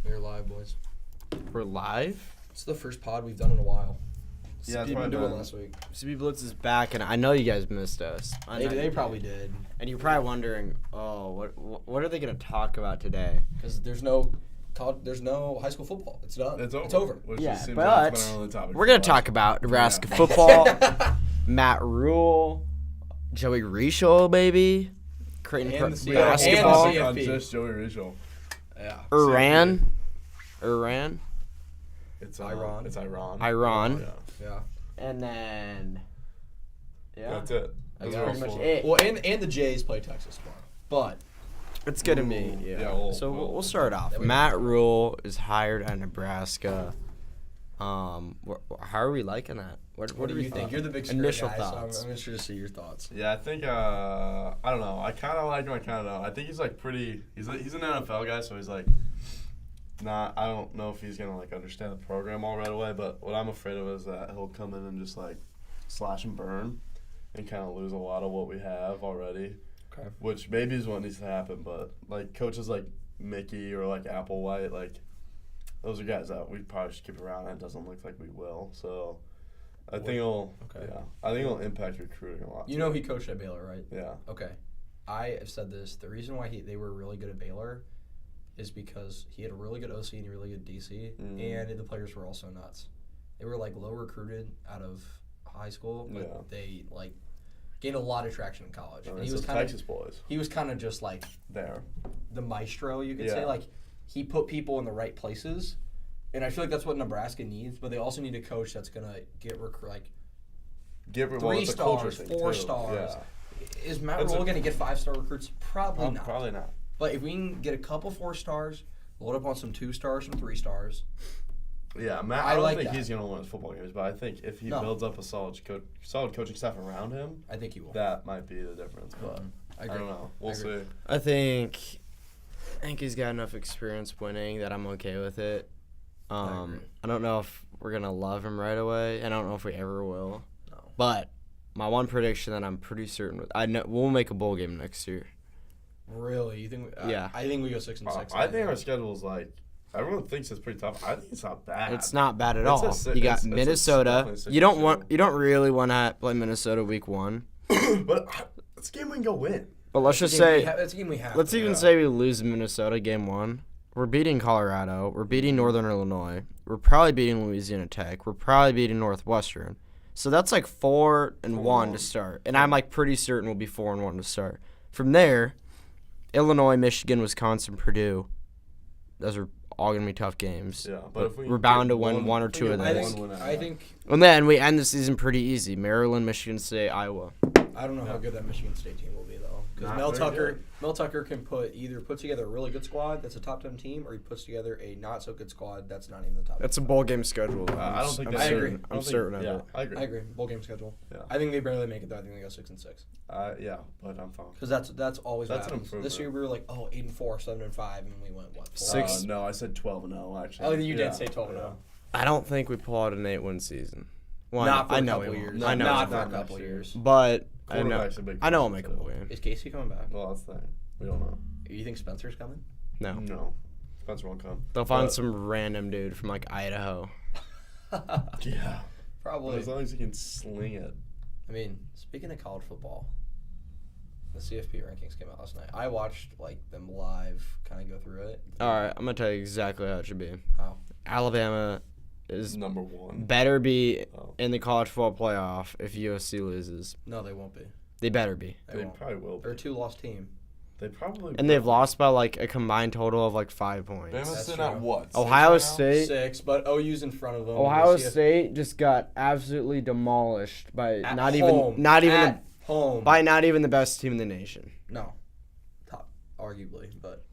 We're live, boys. We're live? It's the first pod we've done in a while. Yeah, that's We've been what doing last week. CB Blitz is back, and I know you guys missed us. They probably did. And you're probably wondering, what are they going to talk about today? Because there's no high school football. It's done. It's over. It's over. Which Yeah, just seems but like it's been our only topic we're for going the to talk about Nebraska Yeah. football, Matt Rhule, Joey Rhule, baby, Creighton And the basketball, CFP. on just Joey Rhule. Yeah. Iran. It's Iran. It's Iran. Iran. Yeah. And then, yeah. That's it. That's Those are pretty all much four. it. Well, and the Jays play Texas tomorrow. But It's going to be, Ooh, yeah. yeah, So we'll start off. Then we- Matt Rhule is hired at Nebraska. How are we liking that? What what do you think? You're the big Spirit Initial guy, thoughts. So I'm interested to see your thoughts. Yeah, I think I don't know. I kind of like him. I kind of don't. I think he's like pretty. He's an NFL guy, so he's like not. I don't know if he's gonna like understand the program all right away. But what I'm afraid of is that he'll come in and just like slash and burn, and kind of lose a lot of what we have already. Okay. Which maybe is what needs to happen. But like coaches like Mickey or like Applewhite, like those are guys that we probably should keep around. And it doesn't look like we will. So. I think it'll. Okay. Yeah, I think it'll impact recruiting a lot. You know he coached at Baylor, right? Yeah. Okay. I have said this. The reason why they were really good at Baylor is because he had a really good OC and a really good DC, and the players were also nuts. They were like low recruited out of high school, but they like gained a lot of traction in college. And he it's was the kind Texas of boys he was kind of just like there. the maestro, you could say. Yeah. Like he put people in the right places, and I feel like that's what Nebraska needs. But they also need a coach that's gonna get Give her 3 it's a culture stars, thing 4 too. stars. Yeah. Is Matt That's Rhule a- going to get 5-star recruits? Probably not. Probably not. But if we can get a couple 4 stars, load up on some 2 stars, some 3 stars. Yeah, Matt. I I don't like think that. he's gonna win his football games, but I think if he builds up a solid coaching staff around him, I think he will. that might be the difference. But I I agree. don't know. We'll agree. see. I think he's got enough experience winning that I'm okay with it. agree. I don't know if we're gonna love him right away, and I don't know if we ever will. No. But my one prediction that I'm pretty certain with, I know we'll make a bowl game next year. Really? You think? Yeah. I think we go 6 and 6. I think our schedule is like everyone thinks it's pretty tough. I think it's not bad. It's not bad at It's a all. si- You got it's Minnesota. definitely You don't 6-2. really want to play Minnesota week 1. But it's a game we can go win. But let's just That's say, a game we have. let's to even win. say we lose Minnesota game 1. We're beating Colorado. We're beating Northern Illinois. We're probably beating Louisiana Tech. We're probably beating Northwestern. So that's like 4-1 to start. And I'm like pretty certain we'll be 4-1 to start. From there, Illinois, Michigan, Wisconsin, Purdue. Those are all going to be tough games. Yeah, but if We're bound get to win one or two of I those. think. And then we end the season pretty easy. Maryland, Michigan State, Iowa. I don't know how good that Michigan State team will be though, because Not very Mel Tucker can put together a really good squad that's a top 10 team, or he puts together a not so good squad that's not even the top. That's a bowl game schedule. Though. I don't think I'm that's I agree. certain. I I'm don't think- certain of yeah, it. I agree. I agree. Bowl game schedule. Yeah. I think they barely make it though. I think they go 6 and 6. Yeah, but I'm fine. Because that's always That's what an happens. improvement. This year we were like 8-4, 7-5, and we went what? 4? Six. No, I said 12-0 actually. Oh, you did Yeah, say 12-0. yeah. I don't think we pull out an 8-win season. Well, Not for I a know couple we years. won't. I know. Not we for a won't. couple next year. years. But I know. Quarterback's a big I know we'll difference, make a bowl too. game. Is Casey coming back? Well, that's the thing. We don't know. You think Spencer's coming? No. No. Spencer won't come. They'll find But- some random dude from like Idaho. Yeah. Probably. As long as he can sling it. I mean, speaking of college football, the CFP rankings came out last night. I watched like them live, kind of go through it. All right, I'm gonna tell you exactly how it should be. How? Alabama is Number 1. better be Oh. in the college football playoff if USC loses. No, they won't be. They better be. They won't. probably will They're a be. 2-loss team. They probably And they've lost by like a combined total of like 5 points. Bama's That's sitting at true. what? 6 Ohio right now? State. 6, but OU's in front of them. Ohio The CFP State just got absolutely demolished by at not home. even home. by not even the best team in the nation. No, top arguably, but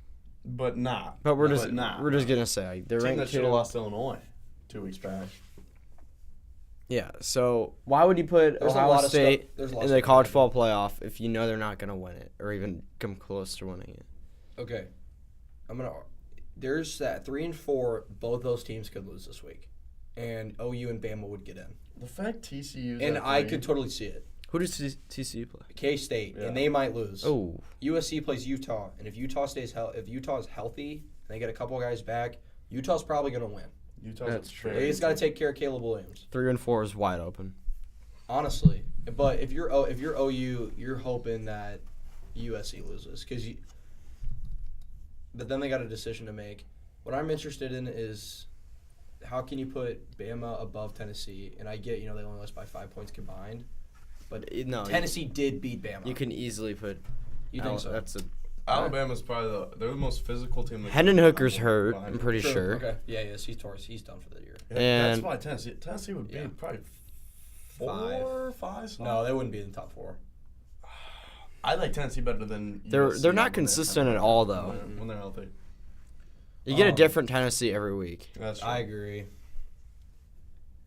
But not. But we're No, just but not. we're just gonna say they're Team that ranked should have 2. lost to Illinois 2 weeks back. Yeah. So why would you put There's a Ohio lot of State stuff- there's a lot in of the stuff college to football playoff if you know they're not gonna win it or even come close to winning it? okay. There's that 3 and 4. Both those teams could lose this week, and OU and Bama would get in, The fact TCU's and at I 3, could totally see it. Who does TCU play? K-State, Yeah. and they might lose. Oh, USC plays Utah, and if Utah is healthy and they get a couple guys back, Utah's probably going to win. Utah's That's true. They just got to take care of Caleb Williams. 3-4 is wide open. Honestly. But if you're OU, you're hoping that USC loses. But then they got a decision to make. What I'm interested in is how can you put Bama above Tennessee? And I get, they only lost by 5 points combined. But Tennessee did beat Bama. You can easily put. You think so? Alabama's probably they're the most physical team. Hendon Hooker's hurt. I'm pretty True. sure. Okay. Yeah, yes, he's done for the year. Yeah, And that's why Tennessee would be probably 5. No, they wouldn't be in the top 4. I like Tennessee better than They're USC not consistent at all though. when they're healthy. You get a different Tennessee every week. That's true. I agree.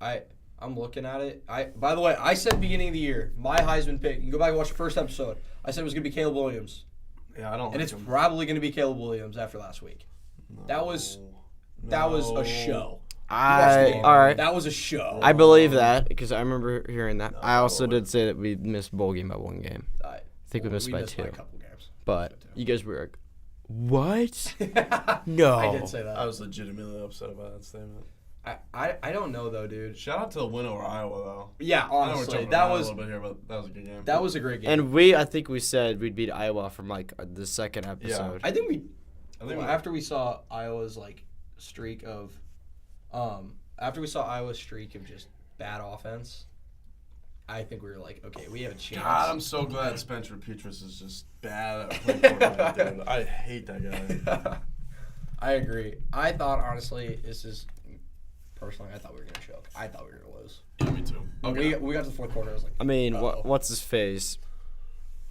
I'm looking at it. By the way, I said beginning of the year, my Heisman pick. You can go back and watch the first episode. I said it was going to be Caleb Williams. Yeah, I don't. And it's probably going to be Caleb Williams after last week. That was a show. All right. That was a show. I believe that because I remember hearing that. I also did say that we missed bowl game by 1 game. I think we missed by 2. By a couple games. But you guys were like, what? No. I did say that. I was legitimately upset about that statement. I don't know though, dude. Shout out to the win over Iowa though. Yeah, honestly, that was a little bit here, but that was a good game. That was a great game. And I think we said we'd beat Iowa from like the second episode. I think after we saw Iowa's streak of, just bad offense, I think we were like, okay, we have a chance. God, I'm so glad Spencer Petras is just bad at playing quarterback, dude. I hate that guy. I agree. I thought honestly, personally, I thought we were gonna choke. I thought we were gonna lose. Yeah, me too. Okay. We got to the fourth quarter. I was like, I mean, what's his face?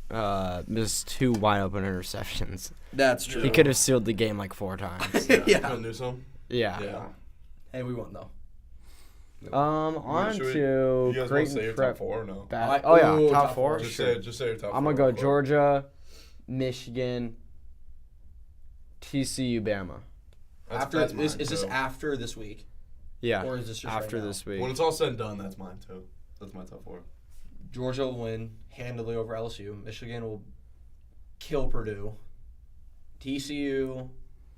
Missed 2 wide open interceptions. That's true. He could have sealed the game like 4 times. Yeah. Newsome? Yeah. Hey, we won though. On You to guys want to say Creighton your Prep. top 4 or no? Oh yeah, top 4. Just Sure. say your top 4. I'm gonna go Georgia, Michigan, TCU, Bama. Is this after this week? Yeah. Or is this just after right now? this week? When it's all said and done, that's mine too. That's my top 4. Georgia will win handily over LSU. Michigan will kill Purdue. TCU's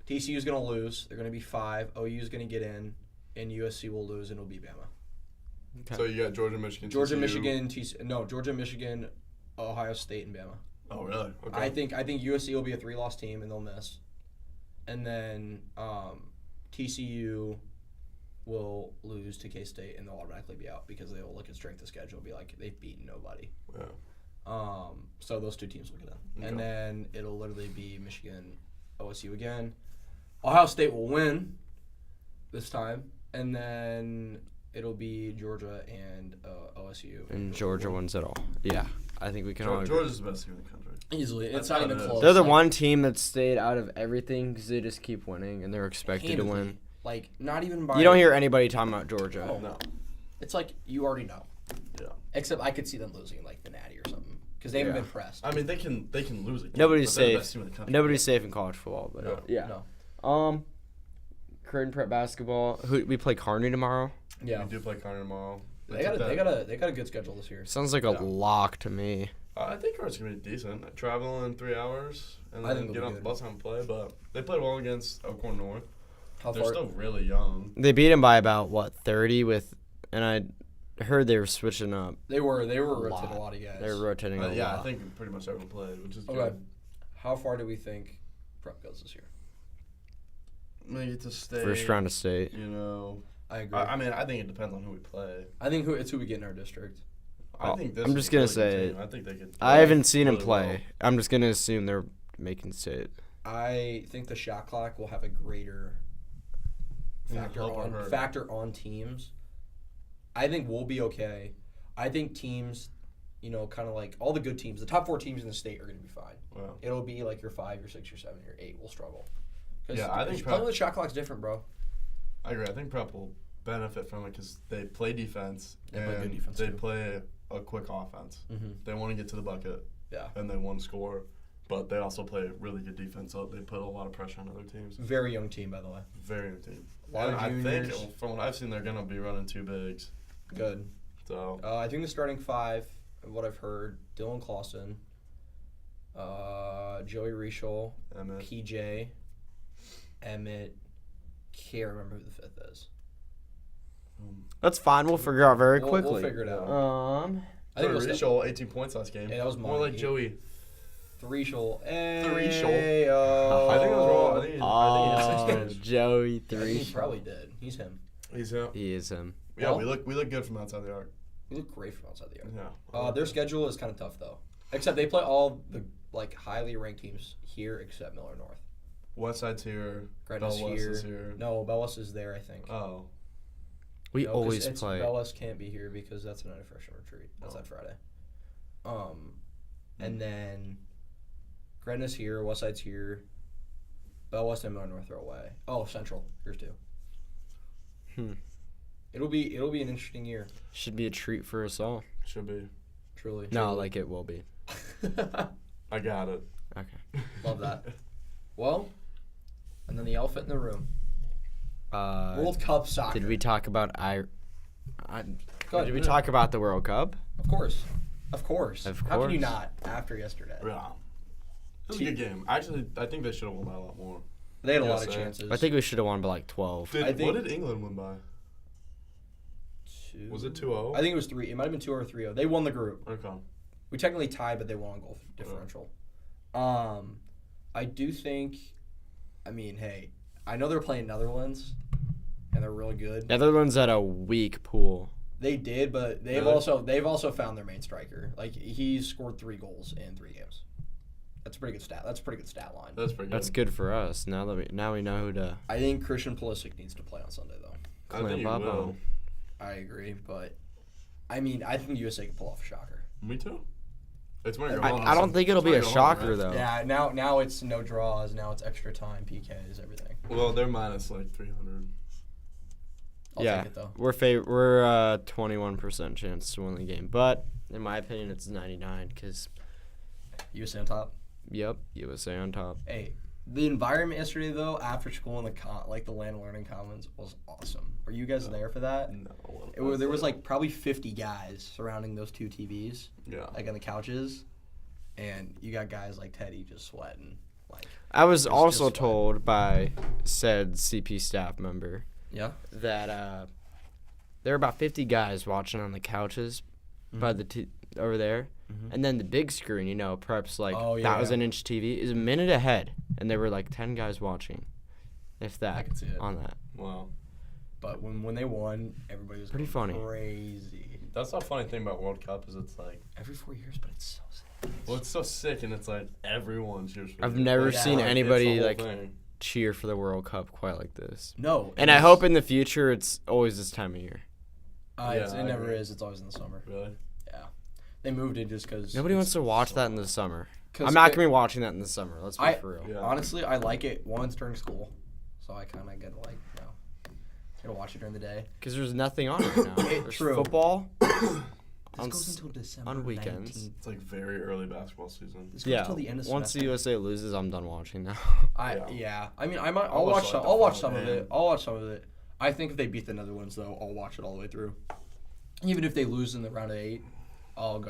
going to lose. They're going to be 5. OU's going to get in, and USC will lose, and it'll be Bama. Okay. So you got Georgia, Michigan, Georgia, TCU. Michigan, Ohio State, and Bama. Oh, really? Okay. I think USC will be a 3-loss team, and they'll miss. And then TCU will lose to K-State, and they'll automatically be out because they will look at strength of schedule and be like, they've beaten nobody. Yeah. So those 2 teams will get in. Okay. And then it'll literally be Michigan, OSU again. Ohio State will win this time, and then it'll be Georgia and OSU. And Georgia wins it all. Yeah, I think we can all agree. Georgia's the best team in the country. Easily. It's not even close. They're the one team that stayed out of everything because they just keep winning, and they're expected to win. Not even by... You don't hear anybody talking about Georgia. Oh, No. It's like you already know. Yeah. Except I could see them losing the Natty or something because they haven't been pressed. I mean, they can lose it. Nobody's safe. Nobody's safe in college football, but No. yeah. No. Creighton Prep basketball. We play Kearney tomorrow. Yeah. We do play Kearney tomorrow. They got a good schedule this year. Sounds like a lock to me. I think it's gonna be decent. Travel in 3 hours and I then think get they'll off be the good. bus and play. But they played well against Elkhorn North. They're far? still really young. They beat him by about 30 and I heard they were switching up. They were rotating a lot of guys. They were rotating a lot. Yeah, I think pretty much everyone played, which is Okay. good. How far do we think Prep goes this year? Make it to state. First round of state. You know, I agree. I mean, I think it depends on who we play. I think it's who we get in our district. I think this. I'm is just a gonna really good say team. I think they could. I haven't seen him really play. well. I'm just gonna assume they're making state. I think the shot clock will have a greater factor on teams. I think we'll be okay. I think teams, kind of like all the good teams, the top 4 teams in the state are going to be fine. Wow. It'll be like your 5, your 6, your 7, your 8 will struggle. Yeah, I think playing with the shot clock's different, bro. I agree. I think Prep will benefit from it because they play defense They and play good defense, they too. play a quick offense. Mm-hmm. They want to get to the bucket. Yeah. And they want to score, but they also play really good defense. So they put a lot of pressure on other teams. Very young team, by the way. Very good team. A lot of I juniors. think from what I've seen, they're gonna be running 2 bigs. Good. So I think the starting 5, what I've heard, Dylan Clausen, Joey Rhule, Emmett. PJ, Emmett, can't remember who the fifth is. That's fine. We'll figure out very We'll quickly. figure it out. I think Rhule, 18 points last game. Yeah, that was more mine. like Joey. Rhule. I think it was wrong. I think he had 6 games. Joey He three. probably did. He's him. He's him. He is him. Yeah, Well, we look good from outside the arc. He looked great from outside the arc. Yeah. Their schedule is kind of tough though. Except they play all the highly ranked teams here except Miller North. Westside's here. Gretna's Bell West here. is here. No, Bellis is there, I think. Oh. We No, 'cause always play. Bellis can't be here because that's another freshman retreat. That's that Friday. And then Gretna's here, Westside's here. Bell West and Miller North are away. Oh, Central. Here's two. It'll be an interesting year. Should be a treat for us all. Should be. Truly. No, like it will be. I got it. Okay. Love that. Well, and then the elephant in the room. World Cup soccer. Did we talk about Go ahead, Did we no. talk about the World Cup? Of course. Of course. Of How can you course. not after yesterday? Yeah. It was a good game. Actually, I think they should have won by a lot more. They had a lot of USA. chances. I think we should have won by like 12. I think- What did England win by? Was it 2-0? I think it was 3. It might have been 2 or 3-0. They won the group. Okay. We technically tied, but they won on goal differential. I do think, hey, I know they're playing Netherlands, and they're really good. Netherlands had a weak pool. They did, but they've Really? also found their main striker. Like he's scored 3 goals in 3 games. That's a pretty good stat. That's a pretty good stat line. That's pretty good. That's good for us. Now we know who to I think Christian Pulisic needs to play on Sunday though. I think he clamp up will. on. I agree, but I think USA can pull off a shocker. Me too. It's when I don't think it'll be a shocker though. Yeah, now it's no draws. Now it's extra time, PKs, everything. Well, they're minus like 300. I'll Yeah, take it though. we're 21% chance to win the game, but in my opinion, it's 99 because USA on top. yep, USA on top. Hey, the environment yesterday though, after school in the Land Learning Commons was awesome. Were you guys there for that? No. There was like probably 50 guys surrounding those 2 TVs, Yeah. like on the couches, and you got guys like Teddy just sweating. Like I was Just also sweat. told by said CP staff member yeah, that there were about 50 guys watching on the couches by the over there, and then the big screen, perhaps like Oh, yeah. 1,000-inch TV is a minute ahead, and there were like 10 guys watching, if that, I can see it. on that. Wow. But when they won, everybody was Pretty going funny. crazy. That's the funny thing about World Cup is it's like, Every 4 years, but it's so sick. well, it's so sick and it's like everyone cheers for I've you. never Yeah, seen like, It's anybody the whole like thing. cheer for the World Cup quite like this. No, And I hope in the future it's always this time of year. it I never agree. is. It's always in the summer. Really? Yeah, they moved it just because Nobody wants to watch that in the summer. 'cause I'm not it- going to be watching that in the summer. Let's be for real. Yeah. Honestly, I like it once during school, so I kind of get to get to watch it during the day. Because there's nothing on right now. There's True. football This on, goes until December on weekends. 19th. It's like very early basketball season. This goes Yeah, until the end of once the semester. USA loses, I'm done watching now. Yeah. I mean, I'll I'll watch watch, some. like, I'll the watch some final of game. it. I'll watch some of it. I think if they beat the Netherlands, though, I'll watch it all the way through. Even if they lose in the round of 8, I'll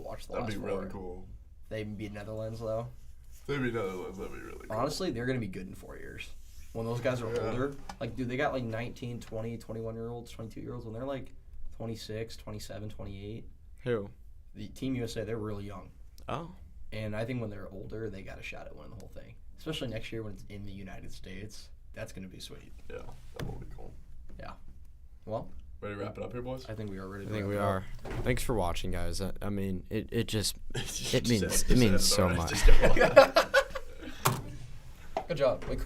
watch the That'd last be 4. really cool. They beat Netherlands, though. That'd be Netherlands. That'd be really cool. Honestly, they're gonna be good in 4 years. When those guys are Yeah. older, dude, they got 19, 20, 21-year-olds, 22-year-olds. When they're 26, 27, 28, Who? the Team USA, they're really young. Oh. And I think when they're older, they got a shot at winning the whole thing. Especially next year when it's in the United States. That's going to be sweet. Yeah, that would be cool. Well, Ready to wrap it up here, boys? I think we are ready I to think wrap we it up. are. Thanks for watching, guys. I mean, it just Just means end so already. much. Just go. Good job. Wait,